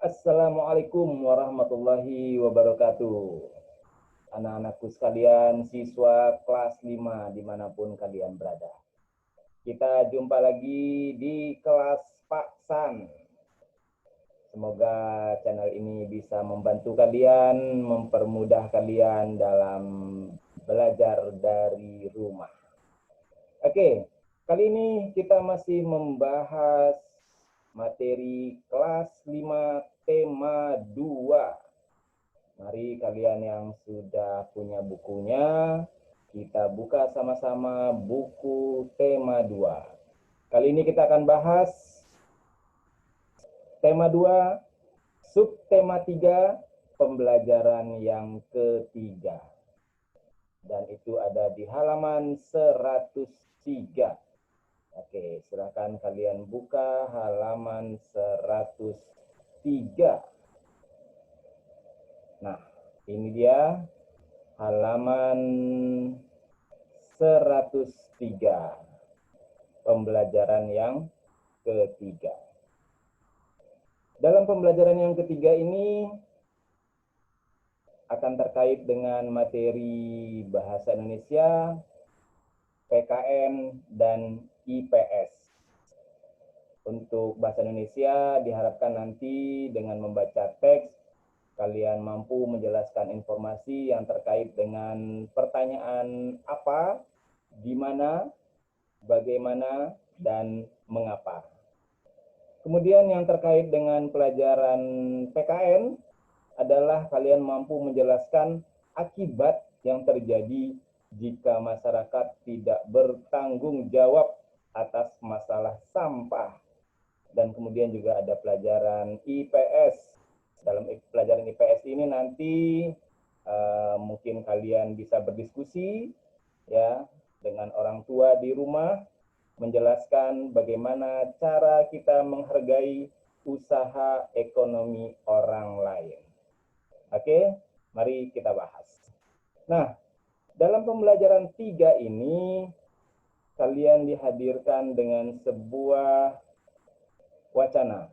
Assalamualaikum warahmatullahi wabarakatuh. Anak-anakku sekalian, siswa kelas 5 dimanapun kalian berada. Kita jumpa lagi di kelas Pak San. Semoga channel ini bisa membantu kalian, mempermudah kalian dalam belajar dari rumah. Oke, kali ini kita masih membahas materi kelas 5 tema 2. Mari kalian yang sudah punya bukunya, kita buka sama-sama buku tema 2. Kali ini kita akan bahas tema 2, subtema 3, pembelajaran yang ketiga. Dan itu ada di halaman 103. Oke, silakan kalian buka halaman 103. Nah, ini dia halaman 103. Pembelajaran yang ketiga. Dalam pembelajaran yang ketiga ini akan terkait dengan materi bahasa Indonesia, PKN, dan IPS. Untuk bahasa Indonesia diharapkan nanti dengan membaca teks, kalian mampu menjelaskan informasi yang terkait dengan pertanyaan apa, di mana, bagaimana, dan mengapa. Kemudian yang terkait dengan pelajaran PKN adalah kalian mampu menjelaskan akibat yang terjadi jika masyarakat tidak bertanggung jawab atas masalah sampah. Dan kemudian juga ada pelajaran IPS. Dalam pelajaran IPS ini nanti mungkin kalian bisa berdiskusi ya dengan orang tua di rumah, menjelaskan bagaimana cara kita menghargai usaha ekonomi orang lain. Oke, mari kita bahas. Nah, dalam pembelajaran 3 ini, kalian dihadirkan dengan sebuah wacana,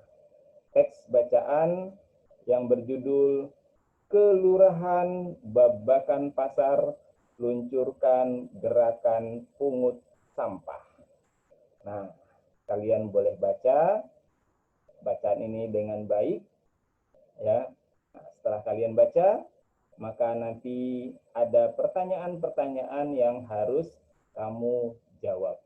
teks bacaan yang berjudul Kelurahan Babakan Pasar luncurkan gerakan pungut sampah. Nah, kalian boleh baca bacaan ini dengan baik ya. Nah, setelah kalian baca, maka nanti ada pertanyaan-pertanyaan yang harus kamu jawab.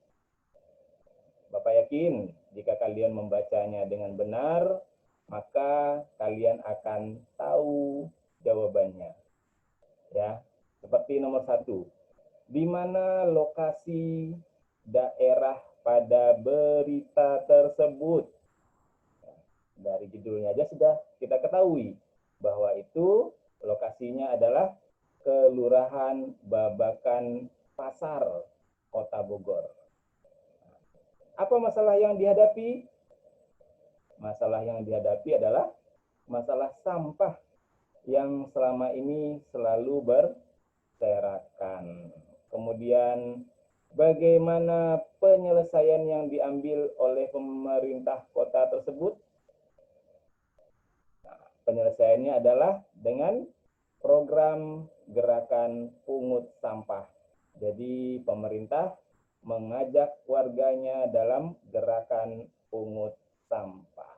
Bapak yakin jika kalian membacanya dengan benar, maka kalian akan tahu jawabannya. Ya, seperti nomor 1. Di mana lokasi daerah pada berita tersebut? Dari judulnya aja sudah kita ketahui bahwa itu lokasinya adalah Kelurahan Babakan Pasar, Kota Bogor. Apa masalah yang dihadapi? Masalah yang dihadapi adalah masalah sampah yang selama ini selalu berserakan. Kemudian bagaimana penyelesaian yang diambil oleh pemerintah kota tersebut? Nah, penyelesaiannya adalah dengan program gerakan pungut sampah. Jadi pemerintah mengajak warganya dalam gerakan pungut sampah.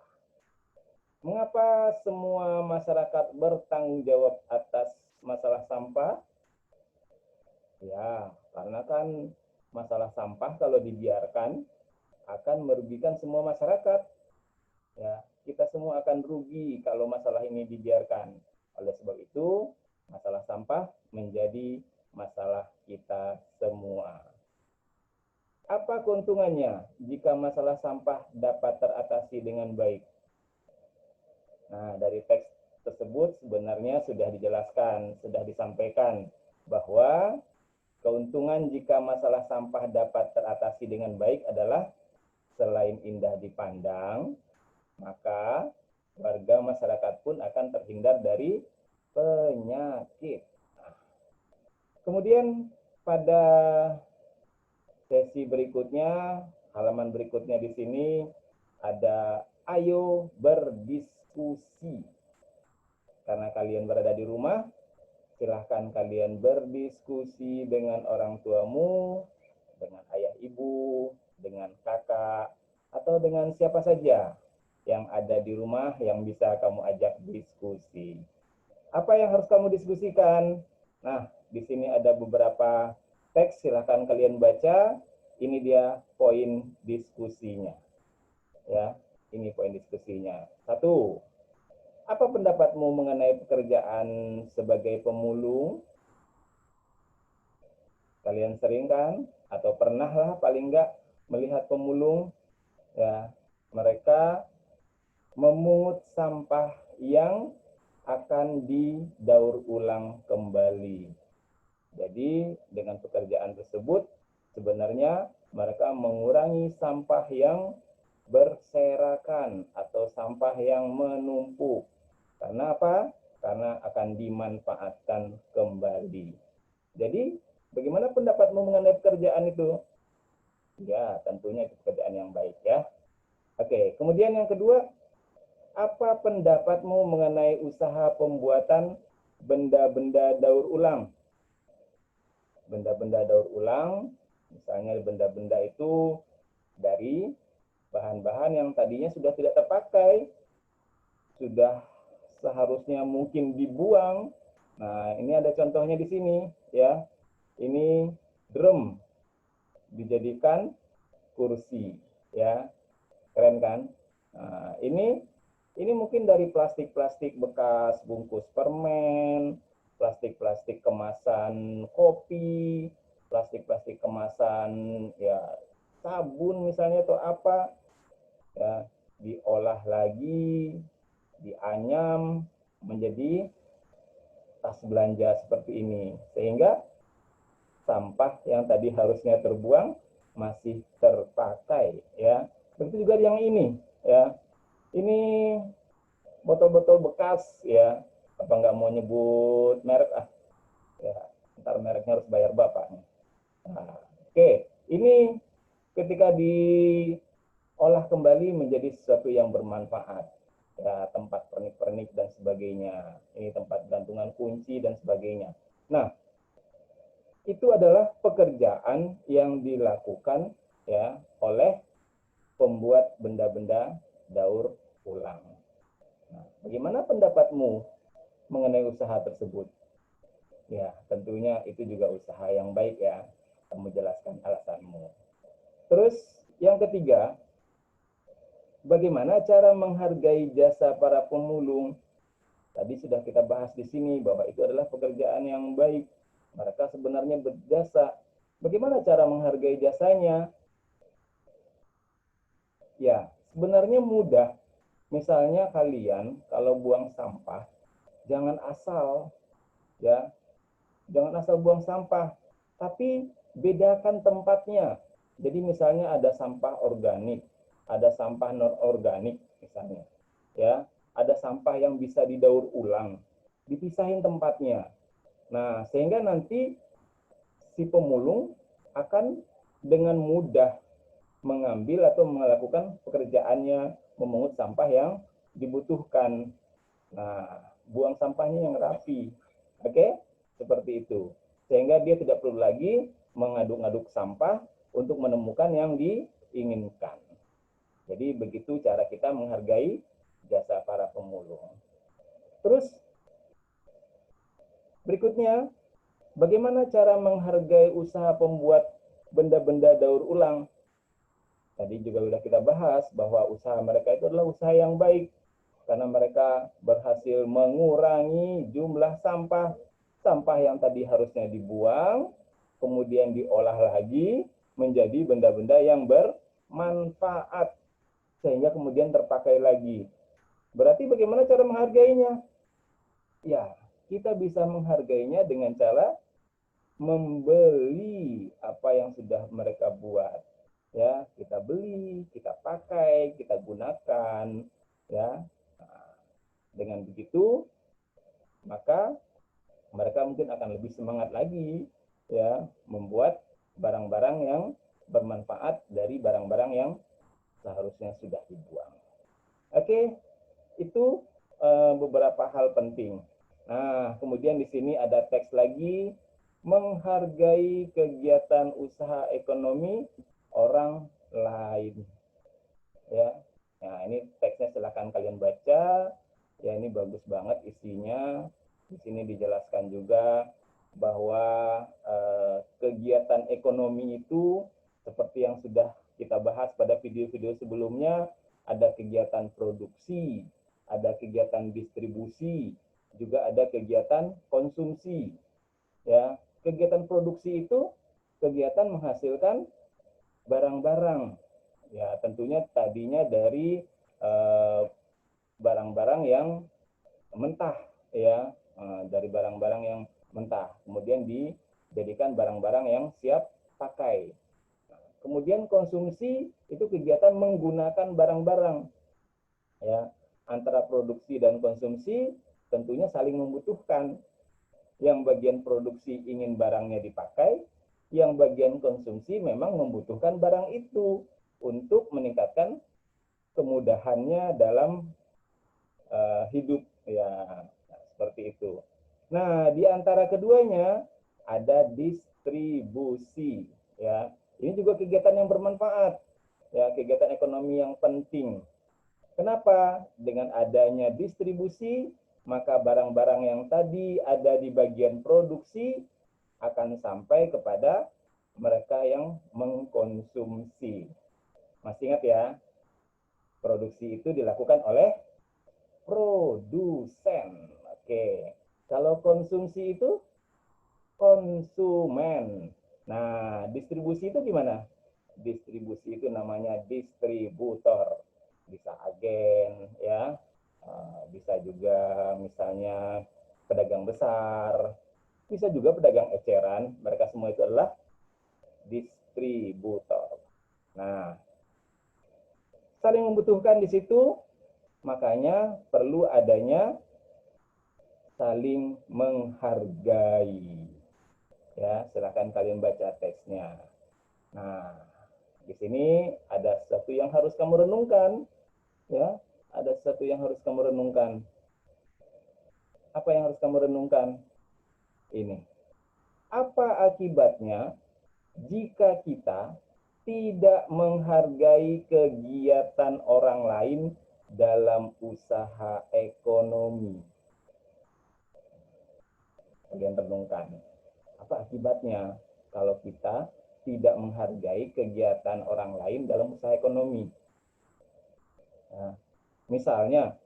Mengapa semua masyarakat bertanggung jawab atas masalah sampah? Ya, karena kan masalah sampah kalau dibiarkan akan merugikan semua masyarakat. Ya, kita semua akan rugi kalau masalah ini dibiarkan. Oleh sebab itu, masalah sampah menjadi masalah kita semua. Apa keuntungannya jika masalah sampah dapat teratasi dengan baik? Nah, dari teks tersebut sebenarnya sudah dijelaskan, sudah disampaikan bahwa keuntungan jika masalah sampah dapat teratasi dengan baik adalah selain indah dipandang, maka warga masyarakat pun akan terhindar dari penyakit. Kemudian pada sesi berikutnya, halaman berikutnya di sini ada ayo berdiskusi. berdiskusi. Karena kalian berada di rumah, silahkan kalian berdiskusi dengan orang tuamu, dengan ayah ibu, dengan kakak, atau dengan siapa saja yang ada di rumah yang bisa kamu ajak diskusi. Apa yang harus kamu diskusikan? Nah, di sini ada beberapa teks, silahkan kalian baca. Ini dia poin diskusinya. Ya, ini poin diskusinya. 1. Apa pendapatmu mengenai pekerjaan sebagai pemulung? Kalian sering kan? Atau pernah lah paling enggak melihat pemulung? Ya, mereka memungut sampah yang akan didaur ulang kembali. Jadi dengan pekerjaan tersebut sebenarnya mereka mengurangi sampah yang berserakan atau sampah yang menumpuk. Karena apa? Karena akan dimanfaatkan kembali. Jadi bagaimana pendapatmu mengenai pekerjaan itu? Ya, tentunya itu pekerjaan yang baik ya. Oke, kemudian yang kedua, apa pendapatmu mengenai usaha pembuatan benda-benda daur ulang? Benda-benda daur ulang, misalnya benda-benda itu dari bahan-bahan yang tadinya sudah tidak terpakai, sudah seharusnya mungkin dibuang. Nah, ini ada contohnya di sini ya. Ini drum dijadikan kursi ya. Keren kan? Nah, ini mungkin dari plastik-plastik bekas bungkus permen, plastik-plastik kemasan kopi, plastik-plastik kemasan ya sabun misalnya atau apa ya, diolah lagi, dianyam menjadi tas belanja seperti ini, sehingga sampah yang tadi harusnya terbuang masih terpakai ya. Begitu juga yang ini ya. Ini botol-botol bekas ya. Apa nggak mau nyebut merek ya, ntar mereknya harus bayar bapak. Nah, oke, ini ketika diolah kembali menjadi sesuatu yang bermanfaat ya, tempat pernik-pernik dan sebagainya, ini tempat gantungan kunci dan sebagainya. Nah, itu adalah pekerjaan yang dilakukan ya oleh pembuat benda-benda daur ulang. Nah, bagaimana pendapatmu mengenai usaha tersebut? Ya, tentunya itu juga usaha yang baik ya. Kamu jelaskan alasanmu. Terus yang ketiga, bagaimana cara menghargai jasa para pemulung? Tadi sudah kita bahas di sini bahwa itu adalah pekerjaan yang baik. Mereka sebenarnya berjasa. Bagaimana cara menghargai jasanya? Ya, sebenarnya mudah. Misalnya kalian kalau buang sampah, jangan asal ya, jangan asal buang sampah, tapi bedakan tempatnya. Jadi misalnya ada sampah organik, ada sampah non organik misalnya. Ya, ada sampah yang bisa didaur ulang, dipisahin tempatnya. Nah, sehingga nanti si pemulung akan dengan mudah mengambil atau melakukan pekerjaannya memungut sampah yang dibutuhkan. Nah, buang sampahnya yang rapi. Oke? Seperti itu. Sehingga dia tidak perlu lagi mengaduk-aduk sampah untuk menemukan yang diinginkan. Jadi begitu cara kita menghargai jasa para pemulung. Terus berikutnya, bagaimana cara menghargai usaha pembuat benda-benda daur ulang? Tadi juga sudah kita bahas bahwa usaha mereka itu adalah usaha yang baik karena mereka berhasil mengurangi jumlah sampah. Sampah yang tadi harusnya dibuang, kemudian diolah lagi menjadi benda-benda yang bermanfaat sehingga kemudian terpakai lagi. Berarti bagaimana cara menghargainya? Ya, kita bisa menghargainya dengan cara membeli apa yang sudah mereka buat. Ya, kita beli, kita pakai, kita gunakan, ya. Nah, dengan begitu, maka mereka mungkin akan lebih semangat lagi, ya, membuat barang-barang yang bermanfaat dari barang-barang yang seharusnya sudah dibuang. Oke, Itu beberapa hal penting. Nah, kemudian di sini ada teks lagi, menghargai kegiatan usaha ekonomi orang lain. Ya, nah ini teksnya silakan kalian baca. Ya, ini bagus banget isinya. Di sini dijelaskan juga bahwa kegiatan ekonomi itu seperti yang sudah kita bahas pada video-video sebelumnya, ada kegiatan produksi, ada kegiatan distribusi, juga ada kegiatan konsumsi. Ya, kegiatan produksi itu kegiatan menghasilkan barang-barang. Ya, tentunya tadinya dari barang-barang yang mentah, ya, dari barang-barang yang mentah, kemudian dijadikan barang-barang yang siap pakai. Kemudian konsumsi itu kegiatan menggunakan barang-barang, ya, antara produksi dan konsumsi tentunya saling membutuhkan. Yang bagian produksi ingin barangnya dipakai, yang bagian konsumsi memang membutuhkan barang itu untuk meningkatkan kemudahannya dalam hidup, ya, seperti itu. Nah, di antara keduanya ada distribusi, ya. Ini juga kegiatan yang bermanfaat, ya, kegiatan ekonomi yang penting. Kenapa? Dengan adanya distribusi, maka barang-barang yang tadi ada di bagian produksi akan sampai kepada mereka yang mengkonsumsi. Masih ingat ya, produksi itu dilakukan oleh produsen. Oke. Kalau konsumsi itu konsumen. Nah, distribusi itu gimana? Distribusi itu namanya distributor. Bisa agen, ya. Bisa juga misalnya pedagang besar, bisa juga pedagang eceran. Mereka semua itu adalah distributor. Nah, saling membutuhkan di situ, makanya perlu adanya saling menghargai. Ya, silakan kalian baca teksnya. Nah, di sini ada sesuatu yang harus kamu renungkan, ya. Ada sesuatu yang harus kamu renungkan. Apa yang harus kamu renungkan? Ini. Apa akibatnya jika kita tidak menghargai kegiatan orang lain dalam usaha ekonomi? Kalian renungkan. Apa akibatnya kalau kita tidak menghargai kegiatan orang lain dalam usaha ekonomi? Nah, misalnya,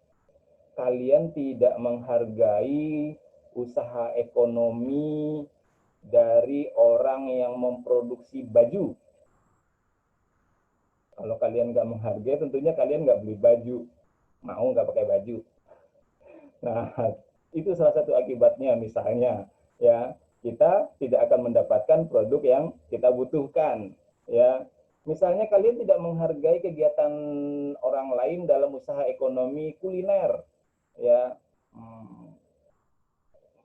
kalian tidak menghargai usaha ekonomi dari orang yang memproduksi baju. Kalau kalian nggak menghargai, tentunya kalian nggak beli baju. Mau nggak pakai baju. Nah, itu salah satu akibatnya. Misalnya, ya, kita tidak akan mendapatkan produk yang kita butuhkan. Ya, misalnya kalian tidak menghargai kegiatan orang lain dalam usaha ekonomi kuliner, ya,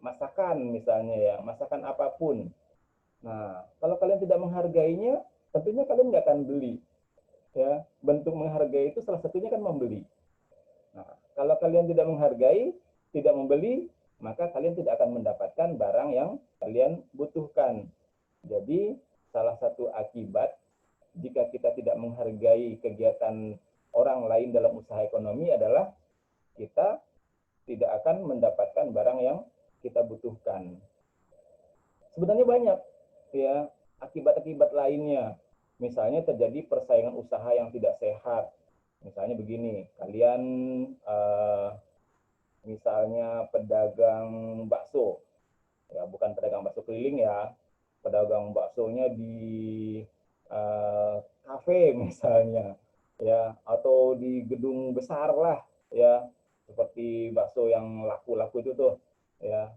masakan misalnya, ya, masakan apapun. Nah, kalau kalian tidak menghargainya, tentunya kalian nggak akan beli. Ya, bentuk menghargai itu salah satunya kan membeli. Nah, kalau kalian tidak menghargai, tidak membeli, maka kalian tidak akan mendapatkan barang yang kalian butuhkan. Jadi, salah satu akibat jika kita tidak menghargai kegiatan orang lain dalam usaha ekonomi adalah kita tidak akan mendapatkan barang yang kita butuhkan. Sebenarnya banyak, ya, akibat-akibat lainnya. Misalnya terjadi persaingan usaha yang tidak sehat. Misalnya begini, kalian misalnya pedagang bakso, ya, bukan pedagang bakso keliling, ya, pedagang baksonya di kafe misalnya, ya, atau di gedung besar lah, ya, seperti bakso yang laku-laku itu tuh, ya.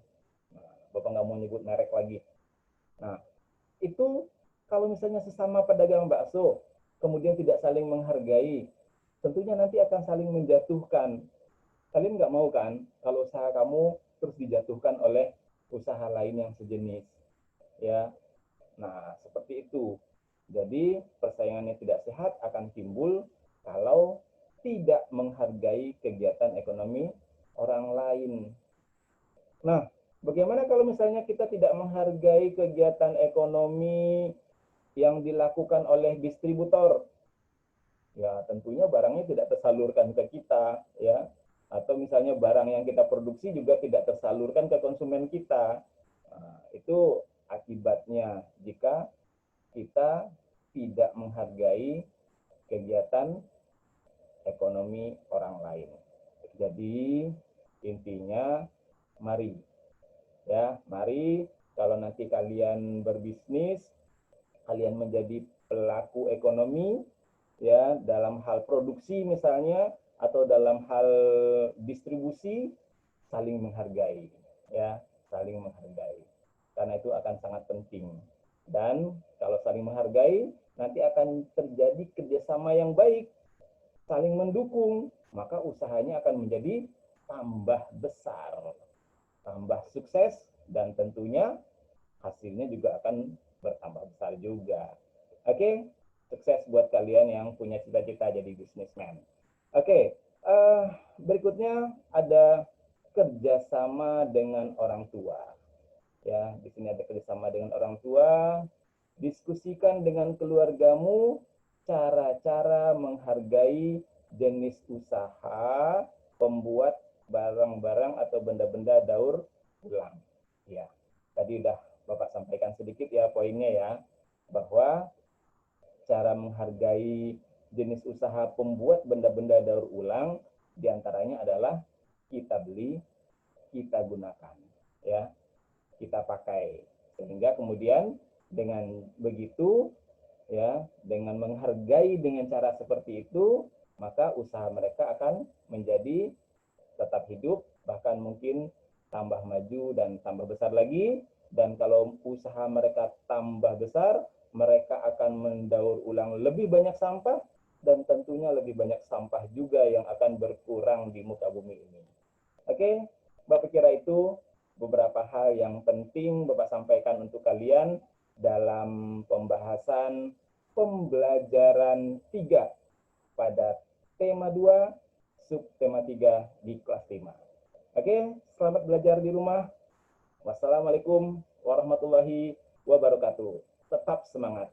Nah, Bapak nggak mau nyebut merek lagi. Nah, itu kalau misalnya sesama pedagang bakso, kemudian tidak saling menghargai, tentunya nanti akan saling menjatuhkan. Kalian nggak mau kan kalau usaha kamu terus dijatuhkan oleh usaha lain yang sejenis, ya. Nah, seperti itu. Jadi persaingannya tidak sehat akan timbul kalau tidak menghargai kegiatan ekonomi orang lain. Nah, bagaimana kalau misalnya kita tidak menghargai kegiatan ekonomi yang dilakukan oleh distributor? Ya, tentunya barangnya tidak tersalurkan ke kita, ya. Atau misalnya barang yang kita produksi juga tidak tersalurkan ke konsumen kita. Nah, itu akibatnya jika kita tidak menghargai kegiatan ekonomi orang lain. Jadi intinya mari kalau nanti kalian berbisnis, kalian menjadi pelaku ekonomi ya dalam hal produksi misalnya atau dalam hal distribusi, saling menghargai ya, saling menghargai. Karena itu akan sangat penting. Dan kalau saling menghargai, nanti akan terjadi kerjasama yang baik, saling mendukung, maka usahanya akan menjadi tambah besar, tambah sukses, dan tentunya hasilnya juga akan bertambah besar juga. Oke, sukses buat kalian yang punya cita-cita jadi businessman. Oke, berikutnya ada kerjasama dengan orang tua. Ya, di sini ada kerjasama dengan orang tua. Diskusikan dengan keluargamu cara-cara menghargai jenis usaha pembuat barang-barang atau benda-benda daur ulang. Ya, tadi udah Bapak sampaikan sedikit ya poinnya ya, bahwa cara menghargai jenis usaha pembuat benda-benda daur ulang diantaranya adalah kita beli, kita gunakan, ya, kita pakai, sehingga kemudian dengan begitu ya, dengan menghargai dengan cara seperti itu, maka usaha mereka akan menjadi tetap hidup, bahkan mungkin tambah maju dan tambah besar lagi. Dan kalau usaha mereka tambah besar, mereka akan mendaur ulang lebih banyak sampah, dan tentunya lebih banyak sampah juga yang akan berkurang di muka bumi ini. Oke, Bapak kira itu beberapa hal yang penting Bapak sampaikan untuk kalian dalam pembahasan pembelajaran 3 pada tema 2, subtema 3 di kelas 5. Oke, selamat belajar di rumah. Wassalamualaikum warahmatullahi wabarakatuh. Tetap semangat.